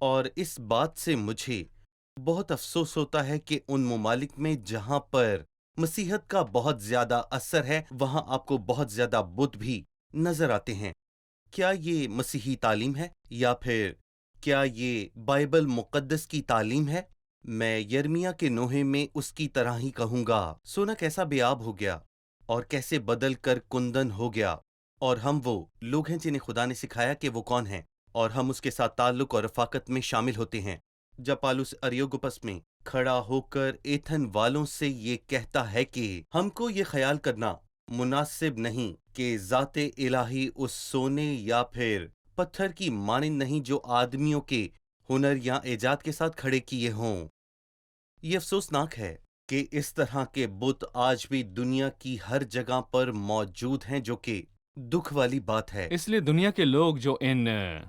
اور اس بات سے مجھے بہت افسوس ہوتا ہے کہ ان ممالک میں جہاں پر مسیحیت کا بہت زیادہ اثر ہے وہاں آپ کو بہت زیادہ بت بھی نظر آتے ہیں۔ کیا یہ مسیحی تعلیم ہے یا پھر کیا یہ بائبل مقدس کی تعلیم ہے؟ میں یرمیا کے نوحے میں اس کی طرح ہی کہوں گا، سونا کیسا بے آب ہو گیا اور کیسے بدل کر کندن ہو گیا، اور ہم وہ لوگ ہیں جنہیں خدا نے سکھایا کہ وہ کون ہیں، اور ہم اس کے ساتھ تعلق اور رفاقت میں شامل ہوتے ہیں۔ جب پالوس اریوگپس میں کھڑا ہو کر ایتھن والوں سے یہ کہتا ہے کہ ہم کو یہ خیال کرنا مناسب نہیں کہ ذات الہی اس سونے یا پھر پتھر کی مانند نہیں جو آدمیوں کے ہنر یا ایجاد کے ساتھ کھڑے کیے ہوں۔ یہ افسوسناک ہے کہ اس طرح کے بت آج بھی دنیا کی ہر جگہ پر موجود ہیں، جو کہ دکھ والی بات ہے۔ اس لیے دنیا کے لوگ جو ان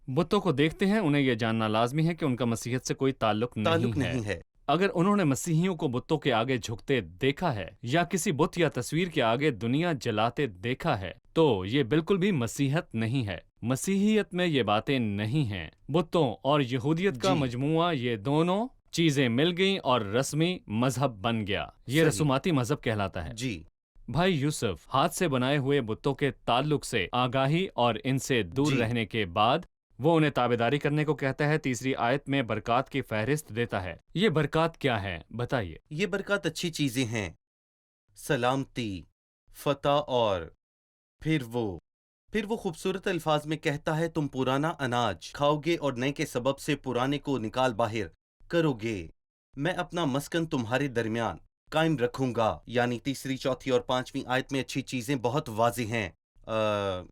بتوں کو دیکھتے ہیں انہیں یہ جاننا لازمی ہے کہ ان کا مسیحیت سے کوئی تعلق نہیں ہے۔ اگر انہوں نے مسیحیوں کو بتوں کے آگے جھکتے دیکھا ہے یا کسی بت یا تصویر کے آگے دنیا جلاتے دیکھا ہے تو یہ بالکل بھی مسیحیت نہیں ہے۔ مسیحیت میں یہ باتیں نہیں ہیں۔ بتوں اور یہودیت کا جی مجموعہ، یہ دونوں چیزیں مل گئیں اور رسمی مذہب بن گیا۔ یہ صحیح۔ رسوماتی مذہب کہلاتا ہے۔ جی بھائی یوسف، ہاتھ سے بنائے ہوئے بتوں کے تعلق سے آگاہی اور ان سے دور جی رہنے کے بعد وہ انہیں تابعداری کرنے کو کہتا ہے۔ تیسری آیت میں برکات کی فہرست دیتا ہے۔ یہ برکات کیا ہے بتائیے؟ یہ برکات اچھی چیزیں ہیں، سلامتی، فتح، اور پھر وہ خوبصورت الفاظ میں کہتا ہے تم پرانا اناج کھاؤ گے اور نئے کے سبب سے پرانے کو نکال باہر کرو گے، میں اپنا مسکن تمہارے درمیان قائم رکھوں گا۔ یعنی تیسری، چوتھی اور پانچویں آیت میں اچھی چیزیں بہت واضح ہیں۔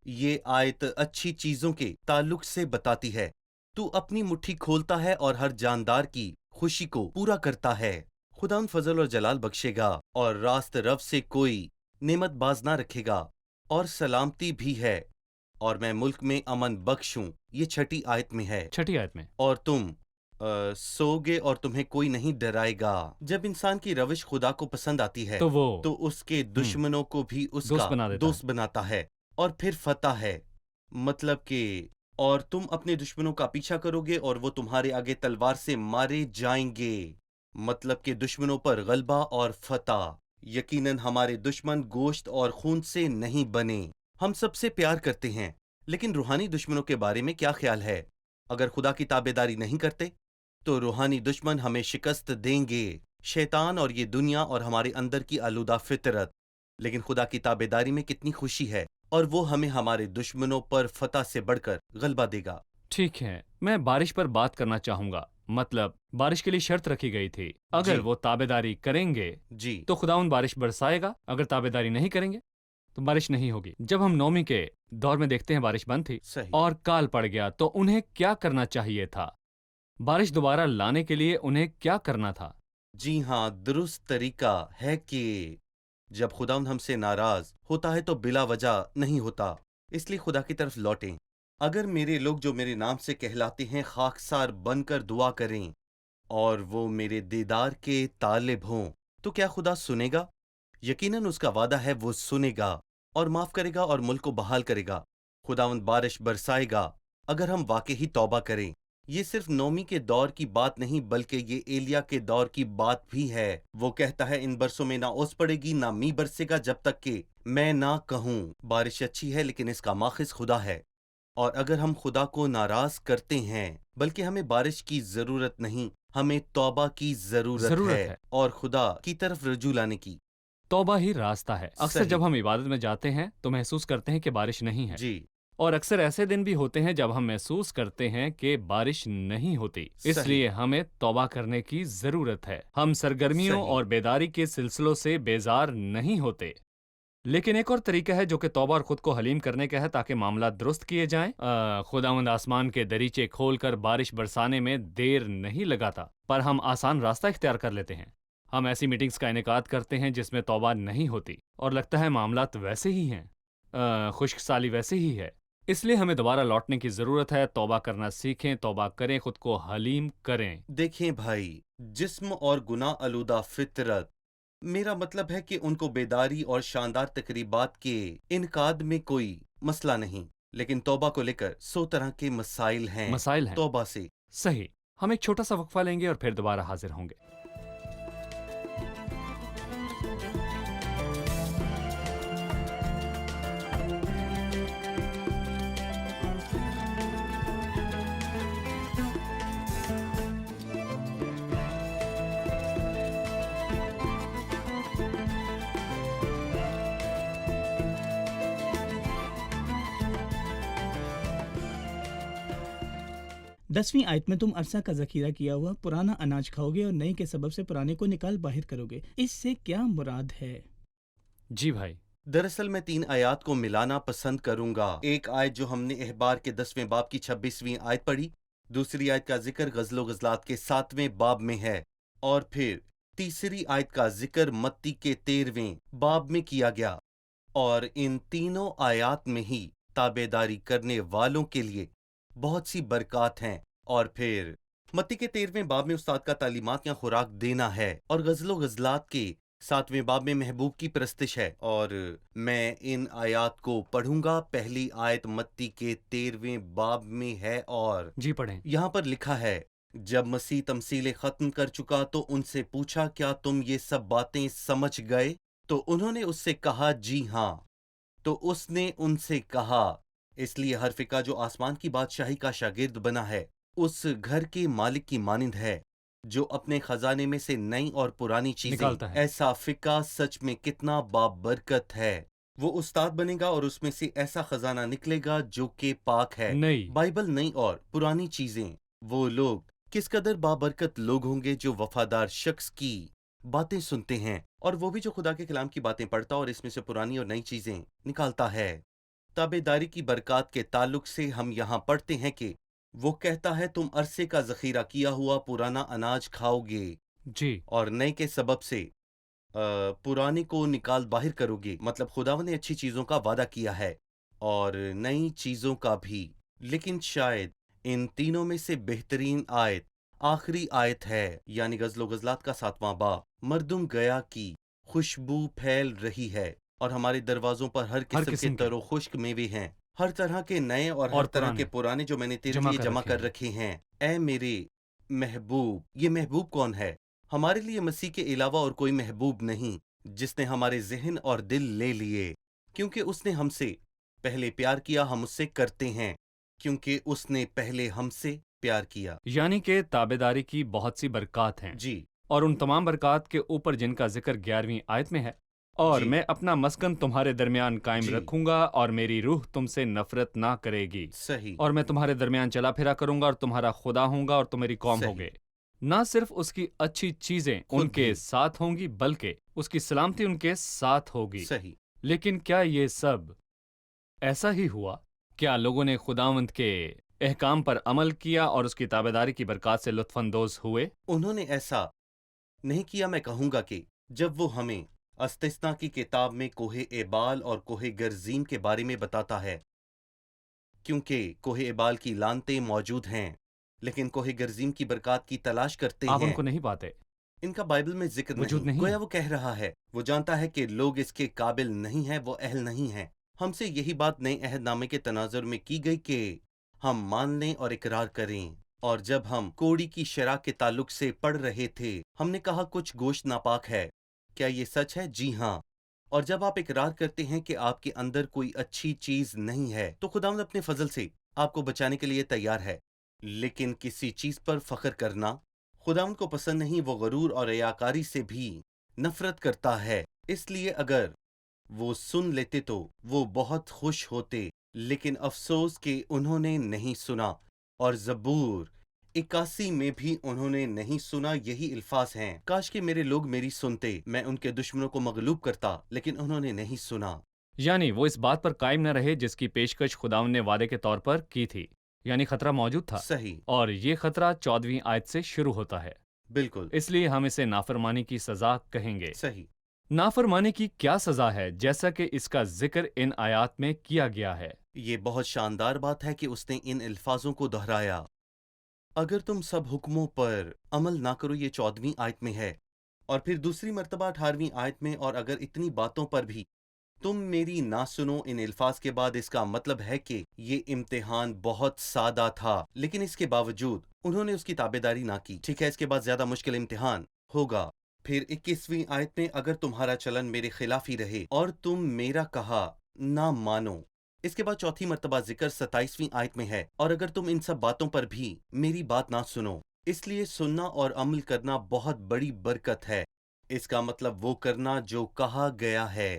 یہ آیت اچھی چیزوں کے تعلق سے بتاتی ہے۔ تو اپنی مٹھی کھولتا ہے اور ہر جاندار کی خوشی کو پورا کرتا ہے۔ خدا ان فضل اور جلال بخشے گا اور راست رو سے کوئی نعمت باز نہ رکھے گا، اور سلامتی بھی ہے، اور میں ملک میں امن بخشوں۔ یہ چھٹی آیت میں ہے۔ چھٹی آیت میں اور تم سوگے اور تمہیں کوئی نہیں ڈرائے گا۔ جب انسان کی روش خدا کو پسند آتی ہے تو وہ تو اس کے دشمنوں کو بھی اس دوست کا بنا دیتا دوست بناتا ہے، اور پھر فتح ہے، مطلب کہ اور تم اپنے دشمنوں کا پیچھا کرو گے اور وہ تمہارے آگے تلوار سے مارے جائیں گے، مطلب کہ دشمنوں پر غلبہ اور فتح۔ یقیناً ہمارے دشمن گوشت اور خون سے نہیں بنے۔ ہم سب سے پیار کرتے ہیں، لیکن روحانی دشمنوں کے بارے میں کیا خیال ہے؟ اگر خدا کی تابعداری نہیں کرتے تو روحانی دشمن ہمیں شکست دیں گے، شیطان اور یہ دنیا اور ہمارے اندر کی آلودہ فطرت۔ لیکن خدا کی تابعداری میں کتنی خوشی ہے، اور وہ ہمیں ہمارے دشمنوں پر فتح سے بڑھ کر غلبہ دے گا۔ ٹھیک ہے، میں بارش پر بات کرنا چاہوں گا۔ مطلب بارش کے لیے شرط رکھی گئی تھی، اگر جی وہ تابعداری کریں گے جی تو خداوند بارش برسائے گا، اگر تابعداری نہیں کریں گے تو بارش نہیں ہوگی۔ جب ہم نومی کے دور میں دیکھتے ہیں بارش بند تھی صحیح۔ اور کال پڑ گیا تو انہیں کیا کرنا چاہیے تھا؟ بارش دوبارہ لانے کے لیے انہیں کیا کرنا تھا؟ جی ہاں، درست طریقہ ہے کہ جب خداوند ہم سے ناراض ہوتا ہے تو بلا وجہ نہیں ہوتا، اس لیے خدا کی طرف لوٹیں۔ اگر میرے لوگ جو میرے نام سے کہلاتے ہیں خاکسار بن کر دعا کریں اور وہ میرے دیدار کے طالب ہوں تو کیا خدا سنے گا؟ یقیناً اس کا وعدہ ہے وہ سنے گا اور معاف کرے گا اور ملک کو بحال کرے گا۔ خداوند بارش برسائے گا اگر ہم واقعی توبہ کریں۔ یہ صرف نومی کے دور کی بات نہیں بلکہ یہ ایلیا کے دور کی بات بھی ہے۔ وہ کہتا ہے ان برسوں میں نہ اوس پڑے گی نہ می برسے گا جب تک کہ میں نہ کہوں۔ بارش اچھی ہے لیکن اس کا ماخذ خدا ہے، اور اگر ہم خدا کو ناراض کرتے ہیں بلکہ ہمیں بارش کی ضرورت نہیں، ہمیں توبہ کی ضرورت ہے اور خدا کی طرف رجوع لانے کی۔ توبہ ہی راستہ ہے۔ اکثر صحیح۔ جب ہم عبادت میں جاتے ہیں تو محسوس کرتے ہیں کہ بارش نہیں ہے، جی اور اکثر ایسے دن بھی ہوتے ہیں جب ہم محسوس کرتے ہیں کہ بارش نہیں ہوتی۔ اس صحیح۔ لیے ہمیں توبہ کرنے کی ضرورت ہے۔ ہم سرگرمیوں صحیح۔ اور بیداری کے سلسلوں سے بیزار نہیں ہوتے۔ لیکن ایک اور طریقہ ہے جو کہ توبہ اور خود کو حلیم کرنے کا ہے تاکہ معاملات درست کیے جائیں۔ خداوند آسمان کے دریچے کھول کر بارش برسانے میں دیر نہیں لگاتا، پر ہم آسان راستہ اختیار کر لیتے ہیں۔ ہم ایسی میٹنگز کا انعقاد کرتے ہیں جس میں توبہ نہیں ہوتی اور لگتا ہے معاملات ویسے ہی ہیں، خشک سالی ویسے ہی ہے۔ اس لیے ہمیں دوبارہ لوٹنے کی ضرورت ہے۔ توبہ کرنا سیکھیں، توبہ کریں، خود کو حلیم کریں۔ دیکھیں بھائی، جسم اور گناہ آلودہ فطرت، میرا مطلب ہے کہ ان کو بیداری اور شاندار تقریبات کے انعقاد میں کوئی مسئلہ نہیں، لیکن توبہ کو لے کر 100 طرح کے مسائل ہیں۔ مسائل ہیں، توبہ سے صحیح۔ ہم ایک چھوٹا سا وقفہ لیں گے اور پھر دوبارہ حاضر ہوں گے۔ دسویں آیت میں تم عرصہ کا ذخیرہ کیا ہوا پرانا اناج کھاؤ گے اور نئے کے سبب سے پرانے کو نکال باہر کرو گے، اس سے کیا مراد ہے؟ جی بھائی، دراصل میں 3 آیات کو ملانا پسند کروں گا۔ ایک آیت جو ہم نے احبار کے 10ویں باب کی 26ویں آیت پڑھی، دوسری آیت کا ذکر غزل و غزلات کے 7ویں باب میں ہے، اور پھر تیسری آیت کا ذکر متی کے 13ویں باب میں کیا گیا، اور ان تینوں آیات میں ہی تابعداری کرنے والوں کے لیے بہت سی برکات ہیں۔ اور پھر متی کے 13ویں باب میں استاد کا تعلیمات یا خوراک دینا ہے، اور غزل و غزلات کے 7ویں باب میں محبوب کی پرستش ہے۔ اور میں ان آیات کو پڑھوں گا۔ پہلی آیت متی کے 13ویں باب میں ہے، اور جی پڑھیں۔ یہاں پر لکھا ہے، جب مسیح تمثیلیں ختم کر چکا تو ان سے پوچھا، کیا تم یہ سب باتیں سمجھ گئے؟ تو انہوں نے اس سے کہا، جی ہاں۔ تو اس نے ان سے کہا، اس لیے ہر فقہ جو آسمان کی بادشاہی کا شاگرد بنا ہے اس گھر کے مالک کی مانند ہے جو اپنے خزانے میں سے نئی اور پرانی چیزیں نکالتا ہے۔ ایسا فقہ سچ میں کتنا بابرکت ہے۔ وہ استاد بنے گا اور اس میں سے ایسا خزانہ نکلے گا جو کہ پاک ہے۔ نئی بائبل نئی اور پرانی چیزیں۔ وہ لوگ کس قدر بابرکت لوگ ہوں گے جو وفادار شخص کی باتیں سنتے ہیں، اور وہ بھی جو خدا کے کلام کی باتیں پڑھتا اور اس میں سے پرانی اور نئی چیزیں نکالتا ہے۔ تابعداری کی برکات کے تعلق سے ہم یہاں پڑھتے ہیں کہ وہ کہتا ہے، تم عرصے کا ذخیرہ کیا ہوا پرانا اناج کھاؤ گے جی، اور نئے کے سبب سے پرانے کو نکال باہر کرو گے۔ مطلب خداوند نے اچھی چیزوں کا وعدہ کیا ہے اور نئی چیزوں کا بھی، لیکن شاید ان تینوں میں سے بہترین آیت آخری آیت ہے، یعنی غزل و غزلات کا 7واں باب۔ مردم گیا کی خوشبو پھیل رہی ہے اور ہمارے دروازوں پر ہر قسم کے تر و خشک میوے ہیں، ہر طرح کے نئے اور ہر طرح کے پرانے جو میں نے تیرے لیے جمع کر رکھے ہیں۔ اے میرے محبوب، یہ محبوب کون ہے؟ ہمارے لیے مسیح کے علاوہ اور کوئی محبوب نہیں، جس نے ہمارے ذہن اور دل لے لیے، کیونکہ اس نے ہم سے پہلے پیار کیا۔ ہم اس سے کرتے ہیں کیونکہ اس نے پہلے ہم سے پیار کیا۔ یعنی کہ تابعداری کی بہت سی برکات ہیں، جی، اور ان تمام برکات کے اوپر جن کا ذکر 11ویں آیت میں ہے، اور جی، میں اپنا مسکن تمہارے درمیان قائم جی، رکھوں گا اور میری روح تم سے نفرت نہ کرے گی، صحیح، اور میں تمہارے درمیان چلا پھرا کروں گا اور تمہارا خدا ہوں گا اور تم میری قوم صحیح، ہوگے۔ نہ صرف اس کی اچھی چیزیں خود ان کے بھی، ساتھ ہوں گی بلکہ اس کی سلامتی ان کے ساتھ ہوگی۔ صحیح، لیکن کیا یہ سب ایسا ہی ہوا؟ کیا لوگوں نے خداوند کے احکام پر عمل کیا اور اس کی تابعداری کی برکات سے لطف اندوز ہوئے؟ انہوں نے ایسا نہیں کیا۔ میں کہوں گا کہ جب وہ ہمیں استثنا کی کتاب میں کوہ ایبال اور کوہ گرزیم کے بارے میں بتاتا ہے، کیونکہ کوہ ایبال کی لانتیں موجود ہیں لیکن کوہ گرزیم کی برکات کی تلاش کرتے آپ ان ہیں، کو نہیں پاتے، ان کا بائبل میں ذکر وجود نہیں گویا ہے۔ وہ کہہ رہا ہے، وہ جانتا ہے کہ لوگ اس کے قابل نہیں ہیں، وہ اہل نہیں ہیں۔ ہم سے یہی بات نئے عہد نامے کے تناظر میں کی گئی کہ ہم مان لیں اور اقرار کریں، اور جب ہم کوڑی کی شرح کے تعلق سے پڑھ رہے تھے ہم نے کہا کچھ گوشت ناپاک ہے۔ کیا یہ سچ ہے؟ جی ہاں۔ اور جب آپ اقرار کرتے ہیں کہ آپ کے اندر کوئی اچھی چیز نہیں ہے تو خداوند اپنے فضل سے آپ کو بچانے کے لیے تیار ہے، لیکن کسی چیز پر فخر کرنا خداوند کو پسند نہیں۔ وہ غرور اور ریاکاری سے بھی نفرت کرتا ہے، اس لیے اگر وہ سن لیتے تو وہ بہت خوش ہوتے، لیکن افسوس کہ انہوں نے نہیں سنا۔ اور زبور 81 میں بھی انہوں نے نہیں سنا، یہی الفاظ ہیں، کاش کہ میرے لوگ میری سنتے، میں ان کے دشمنوں کو مغلوب کرتا، لیکن انہوں نے نہیں سنا۔ یعنی وہ اس بات پر قائم نہ رہے جس کی پیشکش خداوند نے وعدے کے طور پر کی تھی، یعنی خطرہ موجود تھا، صحیح، اور یہ خطرہ 14ویں آیت سے شروع ہوتا ہے، بالکل اس لیے ہم اسے نافرمانی کی سزا کہیں گے۔ صحیح۔ نافرمانی کی کیا سزا ہے جیسا کہ اس کا ذکر ان آیات میں کیا گیا ہے؟ یہ بہت شاندار بات ہے کہ اس نے ان الفاظوں کو دہرایا، اگر تم سب حکموں پر عمل نہ کرو، یہ 14ویں آیت میں ہے، اور پھر دوسری مرتبہ 18ویں آیت میں، اور اگر اتنی باتوں پر بھی تم میری نہ سنو۔ ان الفاظ کے بعد اس کا مطلب ہے کہ یہ امتحان بہت سادہ تھا، لیکن اس کے باوجود انہوں نے اس کی تابعداری نہ کی. ٹھیک ہے، اس کے بعد زیادہ مشکل امتحان ہوگا. پھر 21ویں آیت میں اگر تمہارا چلن میرے خلاف ہی رہے اور تم میرا کہا نہ مانو. اس کے بعد چوتھی مرتبہ ذکر 27ویں آیت میں ہے، اور اگر تم ان سب باتوں پر بھی میری بات نہ سنو. اس لیے سننا اور عمل کرنا بہت بڑی برکت ہے. اس کا مطلب وہ کرنا جو کہا گیا ہے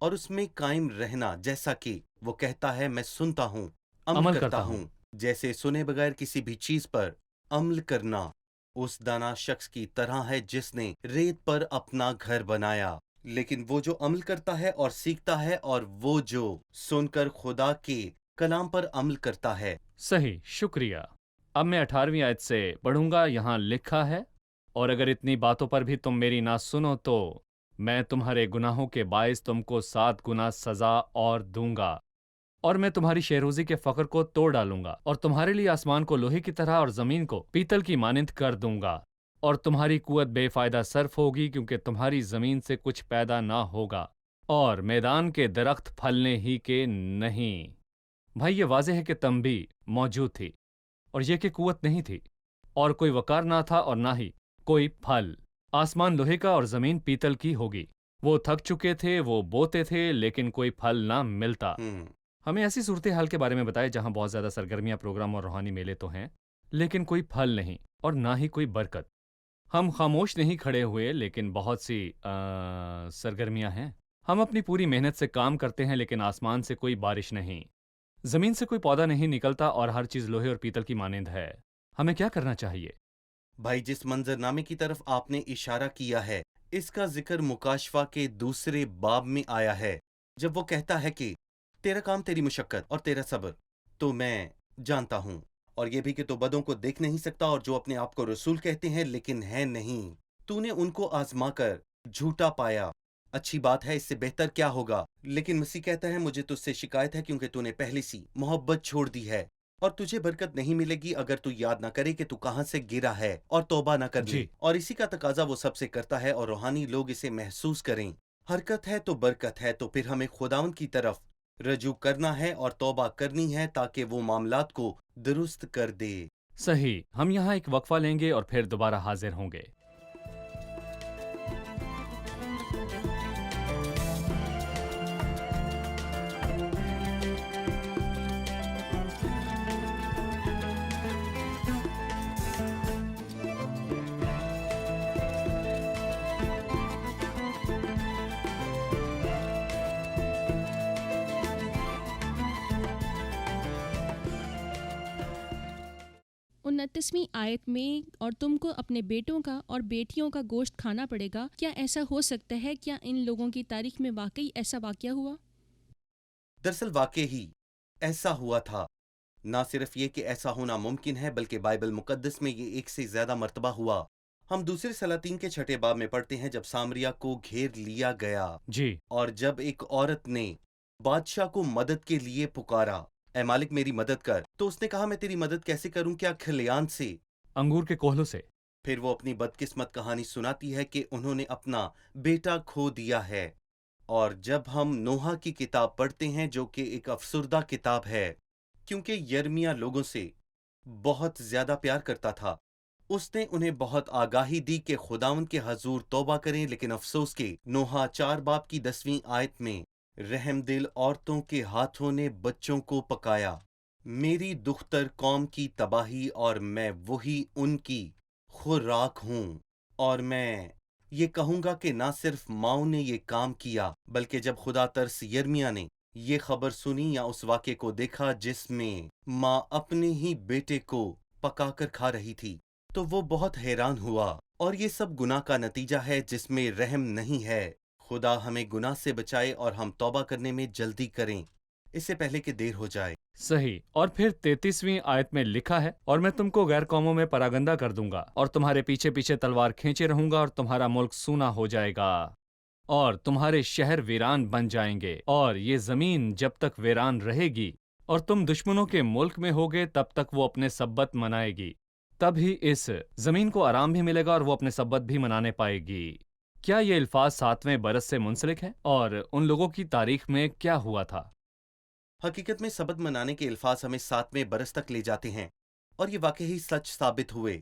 اور اس میں قائم رہنا، جیسا کہ وہ کہتا ہے میں سنتا ہوں، عمل کرتا ہوں. جیسے سنے بغیر کسی بھی چیز پر عمل کرنا اس دانا شخص کی طرح ہے جس نے ریت پر اپنا گھر بنایا. لیکن وہ جو عمل کرتا ہے اور سیکھتا ہے، اور وہ جو سن کر خدا کے کلام پر عمل کرتا ہے. صحیح، شکریہ. اب میں 18ویں آیت سے پڑھوں گا. یہاں لکھا ہے، اور اگر اتنی باتوں پر بھی تم میری نہ سنو تو میں تمہارے گناہوں کے باعث تم کو 7 گنا سزا اور دوں گا، اور میں تمہاری شہروزی کے فخر کو توڑ ڈالوں گا، اور تمہارے لیے آسمان کو لوہے کی طرح اور زمین کو پیتل کی مانند کر دوں گا، اور تمہاری قوت بے فائدہ صرف ہوگی کیونکہ تمہاری زمین سے کچھ پیدا نہ ہوگا، اور میدان کے درخت پھلنے ہی کے نہیں. بھائی یہ واضح ہے کہ تنبیہ موجود تھی، اور یہ کہ قوت نہیں تھی، اور کوئی وقار نہ تھا اور نہ ہی کوئی پھل. آسمان لوہے کا اور زمین پیتل کی ہوگی. وہ تھک چکے تھے، وہ بوتے تھے، لیکن کوئی پھل نہ ملتا. ہمیں ایسی صورتحال کے بارے میں بتائے جہاں بہت زیادہ سرگرمیاں، پروگرام اور روحانی میلے تو ہیں، لیکن کوئی پھل نہیں اور نہ ہی کوئی برکت. ہم خاموش نہیں کھڑے ہوئے، لیکن بہت سی سرگرمیاں ہیں. ہم اپنی پوری محنت سے کام کرتے ہیں، لیکن آسمان سے کوئی بارش نہیں، زمین سے کوئی پودا نہیں نکلتا، اور ہر چیز لوہے اور پیتل کی مانند ہے. ہمیں کیا کرنا چاہیے؟ بھائی، جس منظر نامے کی طرف آپ نے اشارہ کیا ہے، اس کا ذکر مکاشفہ کے 2 باب میں آیا ہے، جب وہ کہتا ہے کہ تیرا کام، تیری مشقت اور تیرا صبر تو میں جانتا ہوں، اور یہ بھی کہ تو بدوں کو دیکھ نہیں سکتا، اور جو اپنے آپ کو رسول کہتے ہیں لیکن ہیں نہیں. تو نے ان کو آزما کر جھوٹا پایا. اچھی بات ہے، اس سے بہتر کیا ہوگا؟ لیکن مسیح کہتا ہے مجھے تجھ سے شکایت ہے کیونکہ تو نے پہلے سی محبت چھوڑ دی ہے، اور تجھے برکت نہیں ملے گی اگر تو یاد نہ کرے کہ تو کہاں سے گرا ہے اور توبہ نہ کر لے. جی. اور اسی کا تقاضا وہ سب سے کرتا ہے، اور روحانی لوگ اسے محسوس کریں. حرکت ہے تو برکت ہے، تو پھر ہمیں خداوند کی طرف رجوع کرنا ہے اور توبہ کرنی ہے تاکہ وہ معاملات کو درست کر دے. صحیح. ہم یہاں ایک وقفہ لیں گے اور پھر دوبارہ حاضر ہوں گے. انتیسویں آیت میں، اور تم کو اپنے بیٹوں کا اور بیٹیوں کا گوشت کھانا پڑے گا. کیا ایسا ہو سکتا ہے؟ کیا ان لوگوں کی تاریخ میں واقعی ایسا واقعہ ہوا؟ دراصل واقع ہی ایسا ہوا تھا. نہ صرف یہ کہ ایسا ہونا ممکن ہے، بلکہ بائبل مقدس میں یہ 1 سے زیادہ مرتبہ ہوا. ہم دوسرے سلاطین کے 6 باب میں پڑھتے ہیں جب سامریا کو گھیر لیا گیا، جی. اور جب ایک عورت نے بادشاہ کو مدد کے لیے پکارا، اے مالک میری مدد کر، تو اس نے کہا میں تیری مدد کیسے کروں؟ کیا کھلیان سے؟ انگور کے کوہلوں سے. پھر وہ اپنی بدقسمت کہانی سناتی ہے کہ انہوں نے اپنا بیٹا کھو دیا ہے. اور جب ہم نوحہ کی کتاب پڑھتے ہیں جو کہ ایک افسردہ کتاب ہے، کیونکہ یرمیا لوگوں سے بہت زیادہ پیار کرتا تھا، اس نے انہیں بہت آگاہی دی کہ خداوند کے حضور توبہ کریں. لیکن افسوس کہ نوحہ 4 باب کی 10ویں آیت میں رحم دل عورتوں کے ہاتھوں نے بچوں کو پکایا. میری دختر قوم کی تباہی، اور میں وہی ان کی خوراک ہوں. اور میں یہ کہوں گا کہ نہ صرف ماؤں نے یہ کام کیا، بلکہ جب خدا ترس یرمیا نے یہ خبر سنی یا اس واقعے کو دیکھا جس میں ماں اپنے ہی بیٹے کو پکا کر کھا رہی تھی، تو وہ بہت حیران ہوا. اور یہ سب گناہ کا نتیجہ ہے جس میں رحم نہیں ہے. خدا ہمیں گناہ سے بچائے اور ہم توبہ کرنے میں جلدی کریں، اس سے پہلے کہ دیر ہو جائے. صحیح. اور پھر 33ویں آیت میں لکھا ہے، اور میں تم کو غیر قوموں میں پراگندہ کر دوں گا، اور تمہارے پیچھے پیچھے تلوار کھینچے رہوں گا، اور تمہارا ملک سونا ہو جائے گا، اور تمہارے شہر ویران بن جائیں گے، اور یہ زمین جب تک ویران رہے گی اور تم دشمنوں کے ملک میں ہوگے تب تک وہ اپنے سبت منائے گی. تب ہی اس زمین کو آرام بھی ملے گا اور وہ اپنے سبت بھی منانے پائے گی. کیا یہ الفاظ 7ویں برس سے منسلک ہے؟ اور ان لوگوں کی تاریخ میں کیا ہوا تھا؟ حقیقت میں سبت منانے کے الفاظ ہمیں 7ویں برس تک لے جاتے ہیں. اور یہ واقعی سچ ثابت ہوئے۔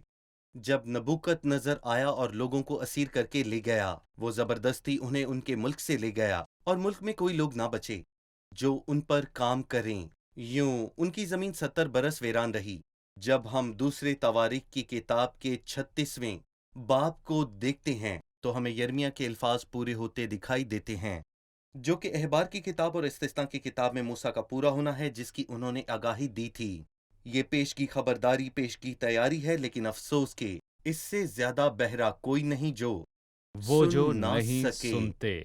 جب نبوکت نظر آیا اور لوگوں کو اسیر کر کے لے گیا، وہ زبردستی انہیں ان کے ملک سے لے گیا، اور ملک میں کوئی لوگ نہ بچے جو ان پر کام کریں۔ یوں ان کی زمین 70 برس ویران رہی۔ جب ہم دوسرے تواریخ کی کتاب کے 36ویں باب کو دیکھتے ہیں تو ہمیں یرمیہ کے الفاظ پورے ہوتے دکھائی دیتے ہیں، جو کہ احبار کی کتاب اور استثنا کی کتاب میں موسیٰ کا پورا ہونا ہے، جس کی انہوں نے آگاہی دی تھی۔ یہ پیش کی خبرداری، پیش کی تیاری ہے، لیکن افسوس کہ اس سے زیادہ بہرا کوئی نہیں جو وہ جو سن نہ نہیں سکے۔ سنتے۔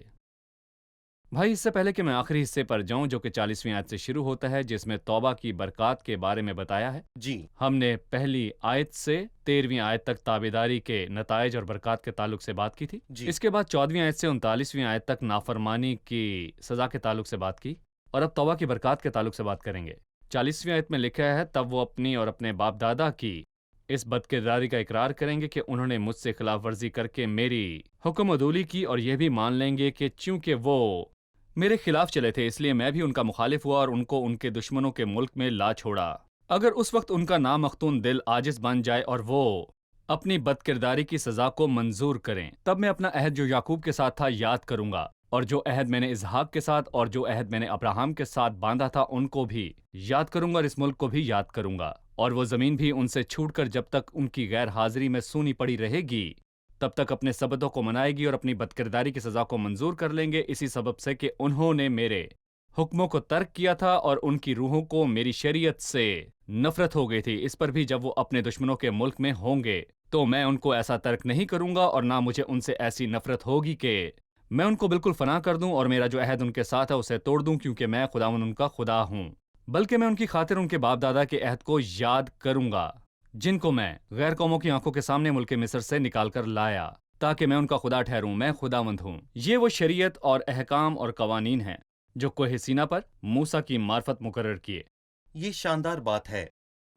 بھائی، اس سے پہلے کہ میں آخری حصے پر جاؤں جو کہ 40ویں آیت سے شروع ہوتا ہے، جس میں توبہ کی برکات کے بارے میں بتایا ہے، جی ہم نے پہلی آیت سے 13ویں آیت تک تابعداری کے نتائج اور برکات کے تعلق سے بات کی تھی۔ جی اس کے بعد 14ویں آیت سے 39ویں آیت تک نافرمانی کی سزا کے تعلق سے بات کی، اور اب توبہ کی برکات کے تعلق سے بات کریں گے۔ 40ویں آیت میں لکھا ہے، تب وہ اپنی اور اپنے باپ دادا کی اس بد کرداری کا اقرار کریں گے کہ انہوں نے مجھ سے خلاف ورزی کر کے میری حکم عدولی کی، اور یہ بھی مان لیں گے کہ چونکہ وہ میرے خلاف چلے تھے اس لیے میں بھی ان کا مخالف ہوا اور ان کو ان کے دشمنوں کے ملک میں لا چھوڑا۔ اگر اس وقت ان کا نامختون دل عاجز بن جائے اور وہ اپنی بد کرداری کی سزا کو منظور کریں، تب میں اپنا عہد جو یعقوب کے ساتھ تھا یاد کروں گا، اور جو عہد میں نے اسحاق کے ساتھ اور جو عہد میں نے ابراہیم کے ساتھ باندھا تھا ان کو بھی یاد کروں گا، اور اس ملک کو بھی یاد کروں گا، اور وہ زمین بھی ان سے چھوٹ کر جب تک ان کی غیر حاضری میں سونی پڑی رہے گی تب تک اپنے سبتوں کو منائے گی اور اپنی بدکرداری کی سزا کو منظور کر لیں گے، اسی سبب سے کہ انہوں نے میرے حکموں کو ترک کیا تھا اور ان کی روحوں کو میری شریعت سے نفرت ہو گئی تھی۔ اس پر بھی جب وہ اپنے دشمنوں کے ملک میں ہوں گے تو میں ان کو ایسا ترک نہیں کروں گا، اور نہ مجھے ان سے ایسی نفرت ہوگی کہ میں ان کو بالکل فنا کر دوں اور میرا جو عہد ان کے ساتھ ہے اسے توڑ دوں، کیونکہ میں خداوند ان کا خدا ہوں، بلکہ میں ان کی خاطر ان کے باپ دادا کے عہد کو یاد کروں گا جن کو میں غیر قوموں کی آنکھوں کے سامنے ملک مصر سے نکال کر لایا، تاکہ میں ان کا خدا ٹھہروں، میں خداوند ہوں۔ یہ وہ شریعت اور احکام اور قوانین ہیں جو کوہ سینا پر موسیٰ کی معرفت مقرر کیے۔ یہ شاندار بات ہے۔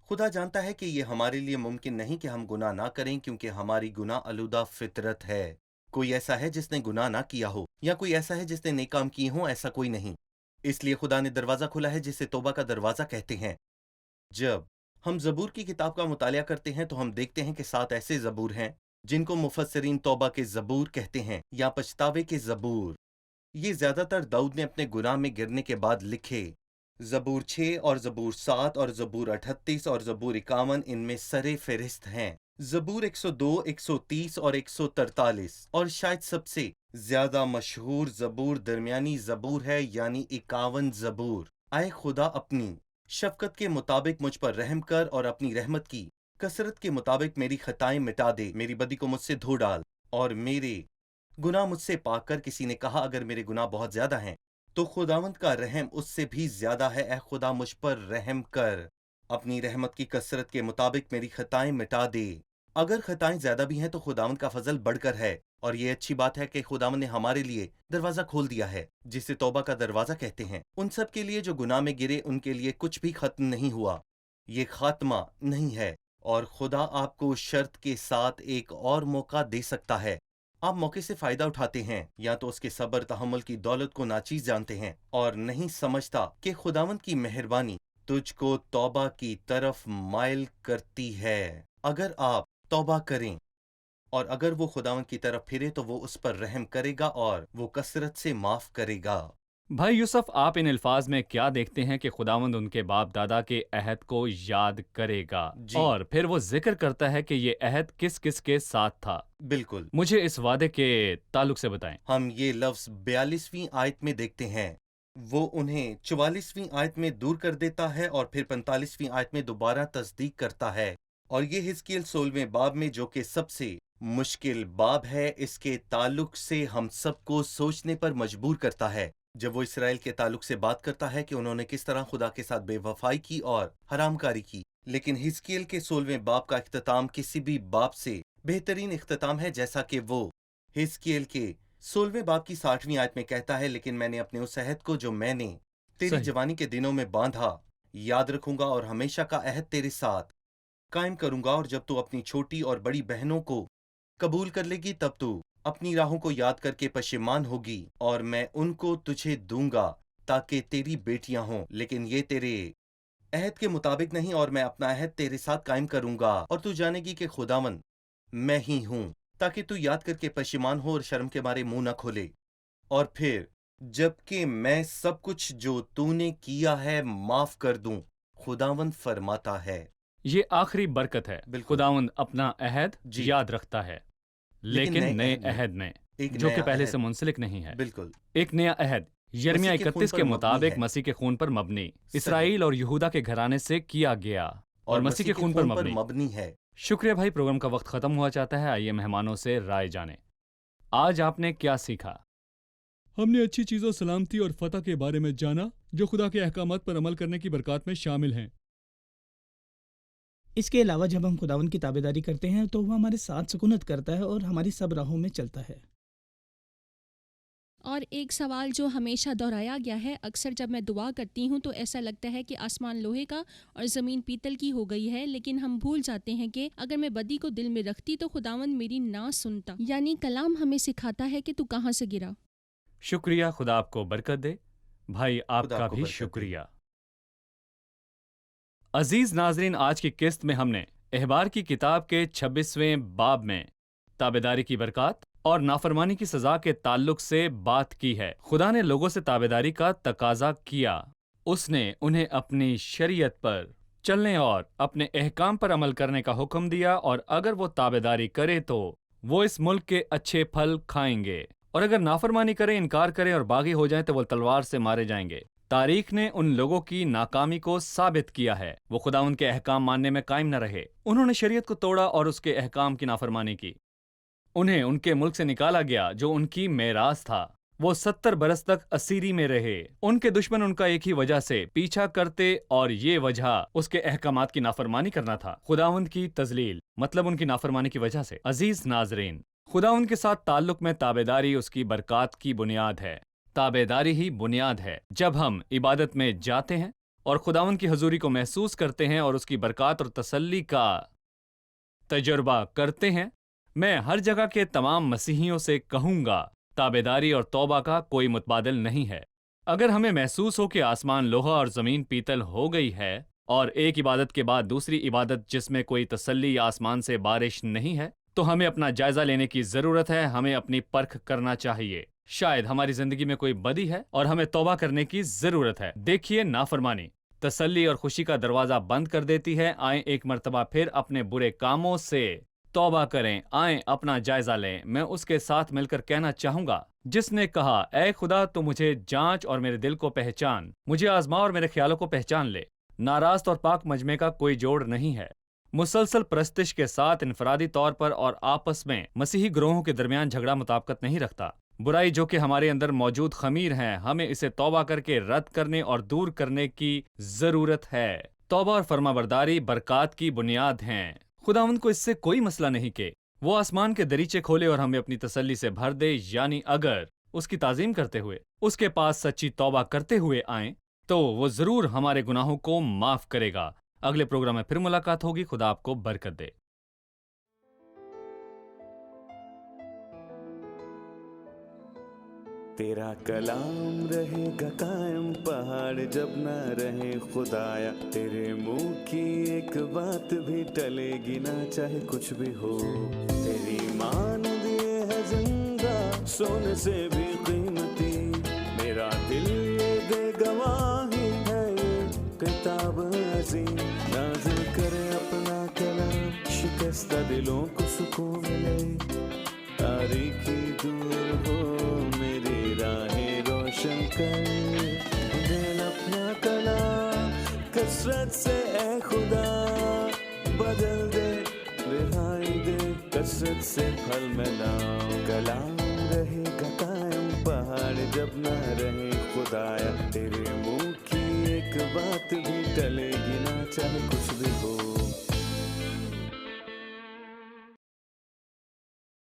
خدا جانتا ہے کہ یہ ہمارے لیے ممکن نہیں کہ ہم گناہ نہ کریں، کیونکہ ہماری گناہ آلودہ فطرت ہے۔ کوئی ایسا ہے جس نے گناہ نہ کیا ہو، یا کوئی ایسا ہے جس نے نیک کام کیے ہوں؟ ایسا کوئی نہیں۔ اس لیے خدا نے دروازہ کھولا ہے جسے توبہ کا دروازہ کہتے ہیں۔ جب ہم زبور کی کتاب کا مطالعہ کرتے ہیں تو ہم دیکھتے ہیں کہ 7 ایسے زبور ہیں جن کو مفسرین توبہ کے زبور کہتے ہیں، یا پچھتاوے کے زبور۔ یہ زیادہ تر داؤد نے اپنے گناہ میں گرنے کے بعد لکھے۔ زبور 6 اور زبور 7 اور زبور 38 اور زبور 51 ان میں سرِ فہرست ہیں۔ زبور 102، 130 اور 143، اور شاید سب سے زیادہ مشہور زبور درمیانی زبور ہے، یعنی 51 زبور۔ اے خدا، اپنی شفقت کے مطابق مجھ پر رحم کر اور اپنی رحمت کی کثرت کے مطابق میری خطائیں مٹا دے، میری بدی کو مجھ سے دھو ڈال اور میرے گناہ مجھ سے پاک کر۔ کسی نے کہا اگر میرے گناہ بہت زیادہ ہیں تو خداوند کا رحم اس سے بھی زیادہ ہے۔ اے خدا، مجھ پر رحم کر، اپنی رحمت کی کثرت کے مطابق میری خطائیں مٹا دے۔ اگر خطائیں زیادہ بھی ہیں تو خداوند کا فضل بڑھ کر ہے، اور یہ اچھی بات ہے کہ خداوند نے ہمارے لیے دروازہ کھول دیا ہے جسے توبہ کا دروازہ کہتے ہیں۔ ان سب کے لیے جو گناہ میں گرے، ان کے لیے کچھ بھی ختم نہیں ہوا، یہ خاتمہ نہیں ہے، اور خدا آپ کو شرط کے ساتھ ایک اور موقع دے سکتا ہے۔ آپ موقع سے فائدہ اٹھاتے ہیں، یا تو اس کے صبر تحمل کی دولت کو ناچیز جانتے ہیں اور نہیں سمجھتا کہ خداوند کی مہربانی تجھ کو توبہ کی طرف مائل کرتی ہے۔ اگر آپ توبہ کریں اور اگر وہ خداوند کی طرف پھرے تو وہ اس پر رحم کرے گا اور وہ کثرت سے معاف کرے گا۔ بھائی یوسف، آپ ان الفاظ میں کیا دیکھتے ہیں کہ خداوند ان کے باپ دادا کے عہد کو یاد کرے گا؟ جی اور پھر وہ ذکر کرتا ہے کہ یہ عہد کس کس کے ساتھ تھا؟ بالکل، مجھے اس وعدے کے تعلق سے بتائیں۔ ہم یہ لفظ 42ویں آیت میں دیکھتے ہیں۔ وہ انہیں 44ویں آیت میں دور کر دیتا ہے اور پھر 45ویں آیت میں دوبارہ تصدیق کرتا ہے، اور یہ حزقیل 16ویں باب میں، جو کہ سب سے مشکل باب ہے، اس کے تعلق سے ہم سب کو سوچنے پر مجبور کرتا ہے۔ جب وہ اسرائیل کے تعلق سے بات کرتا ہے کہ انہوں نے کس طرح خدا کے ساتھ بے وفائی کی اور حرام کاری کی، لیکن حزقیل کے 16ویں باب کا اختتام کسی بھی باب سے بہترین اختتام ہے، جیسا کہ وہ حزقیل کے 16ویں باب کی 60ویں آیت میں کہتا ہے، لیکن میں نے اپنے اس عہد کو جو میں نے تیری صحیح۔ جوانی کے دنوں میں باندھا یاد رکھوں گا، اور ہمیشہ کا عہد تیرے ساتھ قائم کروں گا، اور جب تو اپنی چھوٹی اور بڑی بہنوں کو قبول کر لے گی تب تو اپنی راہوں کو یاد کر کے پشیمان ہوگی، اور میں ان کو تجھے دوں گا تاکہ تیری بیٹیاں ہوں، لیکن یہ تیرے عہد کے مطابق نہیں، اور میں اپنا عہد تیرے ساتھ قائم کروں گا، اور تو جانے گی کہ خداوند میں ہی ہوں، تاکہ تو یاد کر کے پشیمان ہو اور شرم کے مارے منہ نہ کھولے۔ اور پھر جبکہ میں سب کچھ جو تو نے کیا ہے معاف کر دوں، خداوند فرماتا ہے۔ یہ آخری برکت ہے۔ بالکل۔ خداوند اپنا عہد جی۔ یاد رکھتا ہے، لیکن نئے عہد میں ایک جو کہ نیا پہلے عہد، سے منسلک نہیں ہے۔ بالکل، ایک نیا عہد یرمیہ مسیح کے خون 31 پر کے مبنی مطابق ہے۔ مسیح کے خون پر مبنی، صحیح۔ اسرائیل اور یہودا کے گھرانے سے کیا گیا اور مسیح کے خون پر مبنی۔ ہے۔ شکریہ بھائی، پروگرام کا وقت ختم ہوا چاہتا ہے، آئیے مہمانوں سے رائے جانیں۔ آج آپ نے کیا سیکھا؟ ہم نے اچھی چیزوں، سلامتی اور فتح کے بارے میں جانا جو خدا کے احکامات پر عمل کرنے کی برکات میں شامل ہیں۔ اس کے علاوہ جب ہم خداوند کی تابعداری کرتے ہیں تو وہ ہمارے ساتھ سکونت کرتا ہے اور ہماری سب راہوں میں چلتا ہے۔ اور ایک سوال جو ہمیشہ دہرایا گیا ہے، اکثر جب میں دعا کرتی ہوں تو ایسا لگتا ہے کہ آسمان لوہے کا اور زمین پیتل کی ہو گئی ہے، لیکن ہم بھول جاتے ہیں کہ اگر میں بدی کو دل میں رکھتی تو خداوند میری نہ سنتا۔ یعنی کلام ہمیں سکھاتا ہے کہ تو کہاں سے گرا۔ شکریہ، خدا آپ کو برکت دے۔ بھائی آپ خدا کا آپ کو بھی برکت دے۔ شکریہ۔ عزیز ناظرین، آج کی قسط میں ہم نے احبار کی کتاب کے 26ویں باب میں تابعداری کی برکات اور نافرمانی کی سزا کے تعلق سے بات کی ہے۔ خدا نے لوگوں سے تابعداری کا تقاضا کیا۔ اس نے انہیں اپنی شریعت پر چلنے اور اپنے احکام پر عمل کرنے کا حکم دیا، اور اگر وہ تابعداری کرے تو وہ اس ملک کے اچھے پھل کھائیں گے، اور اگر نافرمانی کریں، انکار کریں اور باغی ہو جائیں تو وہ تلوار سے مارے جائیں گے۔ تاریخ نے ان لوگوں کی ناکامی کو ثابت کیا ہے۔ وہ خداوند کے احکام ماننے میں قائم نہ رہے، انہوں نے شریعت کو توڑا اور اس کے احکام کی نافرمانی کی۔ انہیں ان کے ملک سے نکالا گیا جو ان کی میراث تھا۔ وہ 70 برس تک اسیری میں رہے۔ ان کے دشمن ان کا ایک ہی وجہ سے پیچھا کرتے، اور یہ وجہ اس کے احکامات کی نافرمانی کرنا تھا۔ خداوند کی تذلیل مطلب ان کی نافرمانی کی وجہ سے۔ عزیز ناظرین، خداوند کے ساتھ تعلق میں تابعداری اس کی برکات کی بنیاد ہے۔ تابعداری ہی بنیاد ہے۔ جب ہم عبادت میں جاتے ہیں اور خداوند کی حضوری کو محسوس کرتے ہیں اور اس کی برکات اور تسلی کا تجربہ کرتے ہیں، میں ہر جگہ کے تمام مسیحیوں سے کہوں گا، تابعداری اور توبہ کا کوئی متبادل نہیں ہے۔ اگر ہمیں محسوس ہو کہ آسمان لوہا اور زمین پیتل ہو گئی ہے، اور ایک عبادت کے بعد دوسری عبادت جس میں کوئی تسلی یا آسمان سے بارش نہیں ہے، تو ہمیں اپنا جائزہ لینے کی ضرورت ہے۔ ہمیں اپنی پرکھ کرنا چاہیے۔ شاید ہماری زندگی میں کوئی بدی ہے اور ہمیں توبہ کرنے کی ضرورت ہے۔ دیکھیے، نافرمانی تسلی اور خوشی کا دروازہ بند کر دیتی ہے۔ آئیں ایک مرتبہ پھر اپنے برے کاموں سے توبہ کریں۔ آئیں اپنا جائزہ لیں۔ میں اس کے ساتھ مل کر کہنا چاہوں گا جس نے کہا، اے خدا تو مجھے جانچ اور میرے دل کو پہچان، مجھے آزما اور میرے خیالوں کو پہچان لے۔ ناراست اور پاک مجمع کا کوئی جوڑ نہیں ہے۔ مسلسل پرستش کے ساتھ انفرادی طور پر اور آپس میں مسیحی گروہوں کے درمیان جھگڑا مطابقت نہیں رکھتا۔ برائی جو کہ ہمارے اندر موجود خمیر ہیں، ہمیں اسے توبہ کر کے رد کرنے اور دور کرنے کی ضرورت ہے۔ توبہ اور فرما برداری برکات کی بنیاد ہیں۔ خداوند کو اس سے کوئی مسئلہ نہیں کہ وہ آسمان کے دریچے کھولے اور ہمیں اپنی تسلی سے بھر دے، یعنی اگر اس کی تعظیم کرتے ہوئے، اس کے پاس سچی توبہ کرتے ہوئے آئیں تو وہ ضرور ہمارے گناہوں کو معاف کرے گا۔ اگلے پروگرام میں پھر ملاقات ہوگی۔ خدا آپ کو برکت دے۔ تیرا کلام رہے گا قائم، پہاڑ جب نہ رہے خدایا، تیرے منہ کی ایک بات بھی ٹلے گی نہ، چاہے کچھ بھی ہو۔ تیری مانند یہ ہے زندہ، سونے سے بھی قیمتی، میرا دل یہ دے گواہی ہے، یہ کتاب عظیم نازل کرے اپنا کلام، شکستہ دلوں کو سکون ملے، تاریکی دور ہو میری راہیں روشن کر، دل اپنا کلام کثرت سے اے خدا بدل دے، رہائی دے کثرت سے پھل میں لاؤ۔ کلام رہے گا قائم، پہاڑ جب نہ رہے خدایا، تیرے منہ کی ایک بات بھی ٹلے گی نہ، چاہے کچھ بھی ہو۔